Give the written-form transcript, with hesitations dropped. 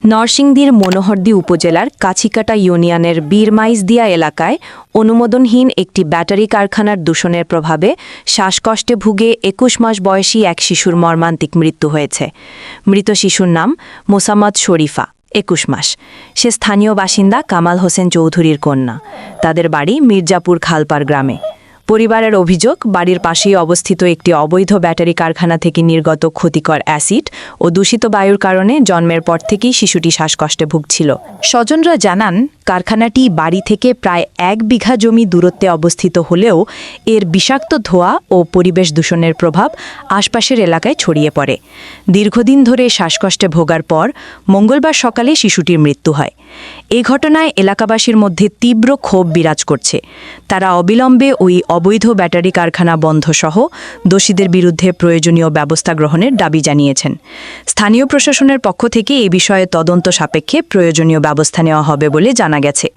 নরসিংদীর মনোহরদী উপজেলার কাছিকাটা ইউনিয়নের বীরমাইজদিয়া এলাকায় অনুমোদনহীন একটি ব্যাটারি কারখানার দূষণের প্রভাবে শ্বাসকষ্টে ভুগে ২১ মাস বয়সী এক শিশুর মর্মান্তিক মৃত্যু হয়েছে। মৃত শিশুর নাম মোসাম্মদ শরীফা, ২১ মাস। সে স্থানীয় বাসিন্দা কামাল হোসেন চৌধুরীর কন্যা। তাদের বাড়ি মির্জাপুর খালপাড় গ্রামে। পরিবারের অভিযোগ, বাড়ির পাশেই অবস্থিত একটি অবৈধ ব্যাটারি কারখানা থেকে নির্গত ক্ষতিকর অ্যাসিড ও দূষিত বায়ুর কারণে জন্মের পর থেকেই শিশুটি শ্বাসকষ্টে ভুগছিল। স্বজনরা জানান, কারখানাটি বাড়ি থেকে প্রায় ১ বিঘা জমি দূরত্বে অবস্থিত হলেও এর বিষাক্ত ধোঁয়া ও পরিবেশ দূষণের প্রভাব আশপাশের এলাকায় ছড়িয়ে পড়ে। দীর্ঘদিন ধরে শ্বাসকষ্টে ভোগার পর মঙ্গলবার সকালে শিশুটির মৃত্যু হয়। এ ঘটনায় এলাকাবাসীর মধ্যে তীব্র ক্ষোভ বিরাজ করছে। তারা অবিলম্বে ওই অবৈধ ব্যাটারি কারখানা বন্ধসহ দোষীদের বিরুদ্ধে প্রয়োজনীয় ব্যবস্থা গ্রহণের দাবি জানিয়েছেন। স্থানীয় প্রশাসনের পক্ষ থেকে এ বিষয়ে তদন্ত সাপেক্ষে প্রয়োজনীয় ব্যবস্থা নেওয়া হবে বলে জানা গেছে।